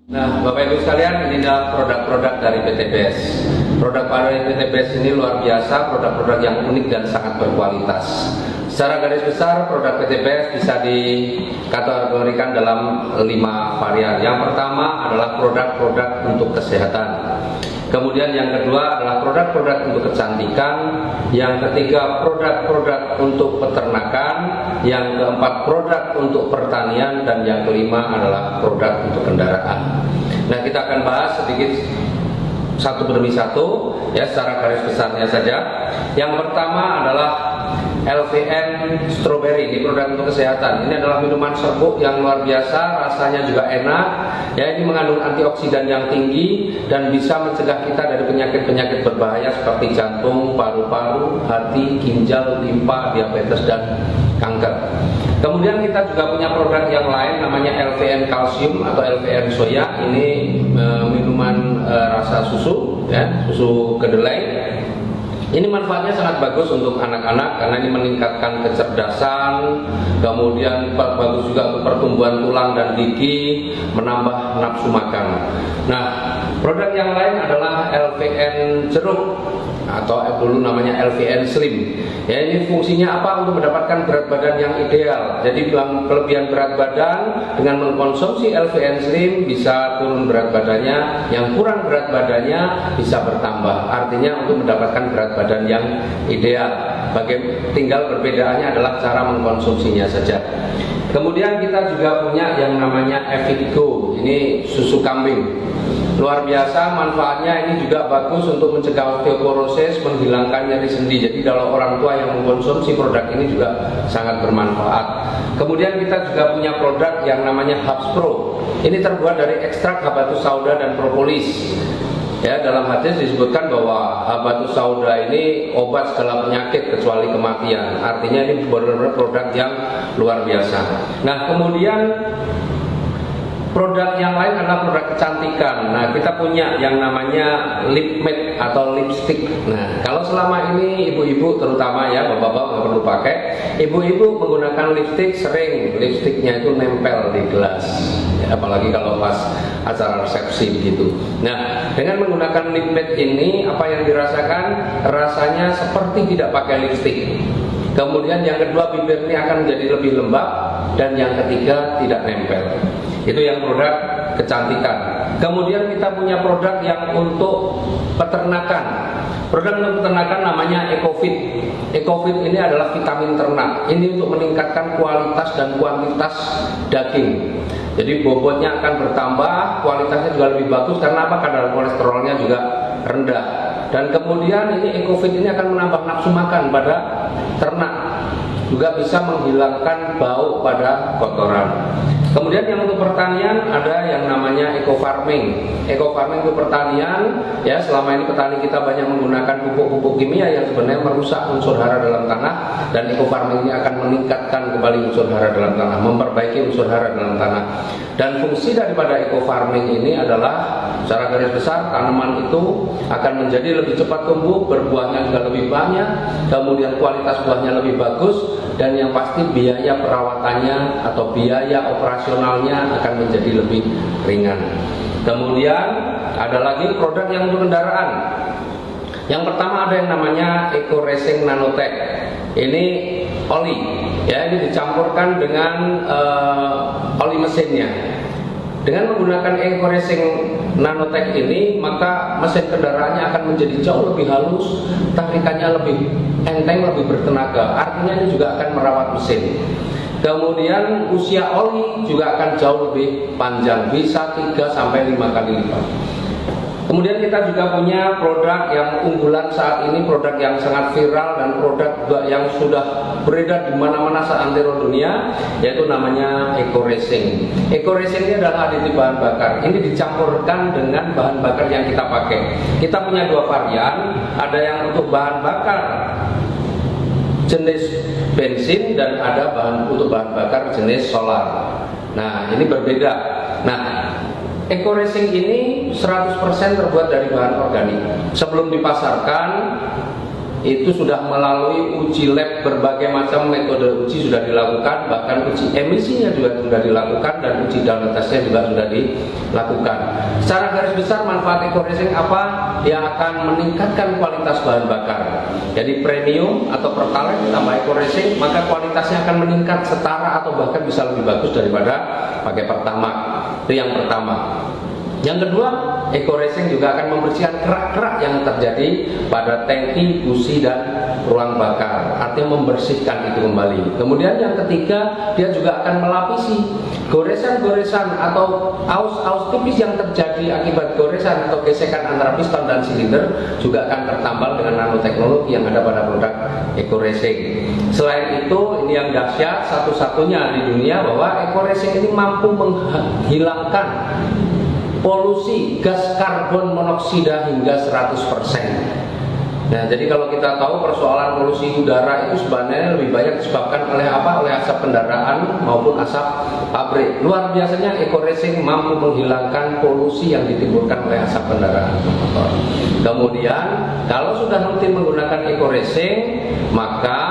Nah, Bapak Ibu sekalian, ini adalah produk-produk dari PT BES. Produk dari PT BES ini luar biasa, produk-produk yang unik dan sangat berkualitas. Secara garis besar, produk PT BES bisa dikategorikan dalam 5 varian. Yang pertama adalah produk-produk untuk kesehatan. Kemudian yang kedua adalah produk-produk untuk kecantikan. Yang ketiga produk-produk untuk peternakan. Yang keempat produk untuk pertanian. Dan yang kelima adalah produk untuk kendaraan. Nah, kita akan bahas sedikit satu demi satu ya, secara garis besarnya saja. Yang pertama adalah LVN Strawberry, ini produk untuk kesehatan. Ini adalah minuman serbuk yang luar biasa, rasanya juga enak. Ya, ini mengandung antioksidan yang tinggi dan bisa mencegah kita dari penyakit-penyakit berbahaya seperti jantung, paru-paru, hati, ginjal, limpa, diabetes dan kanker. Kemudian kita juga punya produk yang lain namanya LVN Calcium atau LVN Soya. Ini minuman rasa susu, ya, susu kedelai. Ini manfaatnya sangat bagus untuk anak-anak karena ini meningkatkan kecerdasan, kemudian bagus juga untuk pertumbuhan tulang dan gigi, menambah nafsu makan. Nah, produk yang lain adalah LVN jeruk atau dulu namanya LVN Slim. Ya, ini fungsinya apa? Untuk mendapatkan berat badan yang ideal. Jadi kelebihan berat badan dengan mengkonsumsi LVN Slim bisa turun berat badannya, yang kurang berat badannya bisa bertambah. Artinya untuk mendapatkan berat badan yang ideal. Tinggal perbedaannya adalah cara mengkonsumsinya saja. Kemudian kita juga punya yang namanya Evigo. Ini susu kambing. Luar biasa manfaatnya, ini juga bagus untuk mencegah osteoporosis, menghilangkan nyeri sendi. Jadi kalau orang tua yang mengkonsumsi produk ini juga sangat bermanfaat. Kemudian kita juga punya produk yang namanya Hubs Pro. Ini terbuat dari ekstrak habatus sauda dan propolis. Ya, dalam hadis disebutkan bahwa habatus sauda ini obat segala penyakit kecuali kematian. Artinya ini benar-benar produk yang luar biasa. Nah, kemudian produk yang lain adalah produk kecantikan. Nah, kita punya yang namanya lip matte atau lipstick. Nah, kalau selama ini ibu-ibu terutama ya, bapak-bapak nggak perlu pakai. Ibu-ibu menggunakan lipstick sering lipsticknya itu nempel di gelas. Ya, apalagi kalau pas acara resepsi begitu. Nah, dengan menggunakan lip matte ini apa yang dirasakan? Rasanya seperti tidak pakai lipstick. Kemudian yang kedua, bibir ini akan menjadi lebih lembab, dan yang ketiga tidak nempel. Itu yang produk kecantikan. Kemudian kita punya produk yang untuk peternakan. Produk untuk peternakan namanya EcoFit. EcoFit ini adalah vitamin ternak. Ini untuk meningkatkan kualitas dan kuantitas daging. Jadi bobotnya akan bertambah, kualitasnya juga lebih bagus karena apa? Kadar kolesterolnya juga rendah. Dan kemudian ini EcoFit ini akan menambah nafsu makan pada ternak. Juga bisa menghilangkan bau pada kotoran. Kemudian yang untuk pertanian ada yang namanya eco farming. Eco farming itu pertanian, ya, selama ini petani kita banyak menggunakan pupuk-pupuk kimia yang sebenarnya merusak unsur hara dalam tanah, dan eco farming ini akan meningkatkan kembali unsur hara dalam tanah, memperbaiki unsur hara dalam tanah. Dan fungsi daripada eco farming ini adalah secara garis besar tanaman itu akan menjadi lebih cepat tumbuh, berbuahnya juga lebih banyak, kemudian kualitas buahnya lebih bagus, dan yang pasti biaya perawatannya atau biaya operasionalnya akan menjadi lebih ringan. Kemudian ada lagi produk yang untuk kendaraan. Yang pertama ada yang namanya Eco Racing Nanotech. Ini oli, ya, ini dicampurkan dengan oli mesinnya. Dengan menggunakan Eco Racing Nanotech ini, maka mesin kendaraannya akan menjadi jauh lebih halus, tarikannya lebih enteng, lebih bertenaga. Artinya ini juga akan merawat mesin. Kemudian usia oli juga akan jauh lebih panjang, bisa 3-5 kali lipat. Kemudian kita juga punya produk yang unggulan saat ini, produk yang sangat viral dan produk juga yang sudah beredar di mana-mana seantero dunia, yaitu namanya Eco Racing. Eco Racing ini adalah aditif bahan bakar. Ini dicampurkan dengan bahan bakar yang kita pakai. Kita punya 2 varian, ada yang untuk bahan bakar jenis bensin dan ada untuk bahan bakar jenis solar. Nah, ini berbeda. Nah, Eco Racing ini 100% terbuat dari bahan organik. Sebelum dipasarkan, itu sudah melalui uji lab, berbagai macam metode uji sudah dilakukan, bahkan uji emisinya juga sudah dilakukan, dan uji down testnya juga sudah dilakukan. Secara garis besar manfaat eco racing apa? Yang akan meningkatkan kualitas bahan bakar. Jadi premium atau pertalite tambah eco racing, maka kualitasnya akan meningkat setara atau bahkan bisa lebih bagus daripada pakai pertamax. Itu yang pertama. Yang kedua, eco racing juga akan membersihkan kerak-kerak yang terjadi pada tangki, busi, dan ruang bakar. Artinya membersihkan itu kembali. Kemudian yang ketiga, dia juga akan melapisi goresan-goresan atau aus-aus tipis yang terjadi akibat goresan atau gesekan antara piston dan silinder, juga akan tertambal dengan nanoteknologi yang ada pada produk eco racing. Selain itu, ini yang dahsyat, satu-satunya di dunia bahwa eco racing ini mampu menghilangkan polusi gas karbon monoksida hingga 100%. Nah, jadi kalau kita tahu persoalan polusi udara itu sebenarnya lebih banyak disebabkan oleh apa? Oleh asap kendaraan maupun asap pabrik. Luar biasanya eco racing mampu menghilangkan polusi yang ditimbulkan oleh asap kendaraan motor. Kemudian kalau sudah rutin menggunakan eco racing, maka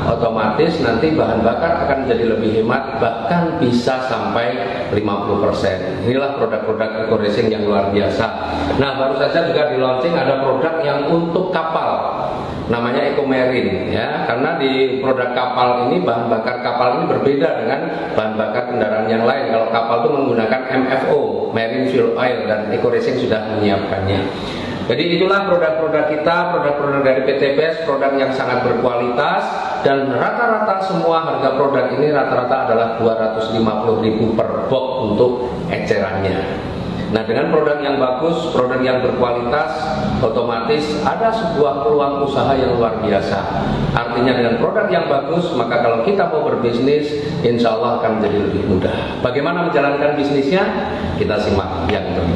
otomatis nanti bahan bakar akan menjadi lebih hemat, bahkan bisa sampai 50%. Inilah produk-produk eco racing yang luar biasa. Nah, baru saja juga di launching ada produk yang untuk kapal, namanya Eco Marine, ya. Karena di produk kapal ini, bahan bakar kapal ini berbeda dengan bahan bakar kendaraan yang lain. Kalau kapal itu menggunakan MFO, Marine Fuel Oil, dan Eco Racing sudah menyiapkannya. Jadi itulah produk-produk kita, produk-produk dari PTBS, produk yang sangat berkualitas, dan rata-rata semua harga produk ini rata-rata adalah 250.000 per box untuk ecerannya. Nah, dengan produk yang bagus, produk yang berkualitas, otomatis ada sebuah peluang usaha yang luar biasa. Artinya dengan produk yang bagus, maka kalau kita mau berbisnis, insya Allah akan menjadi lebih mudah. Bagaimana menjalankan bisnisnya? Kita simak yang berikut.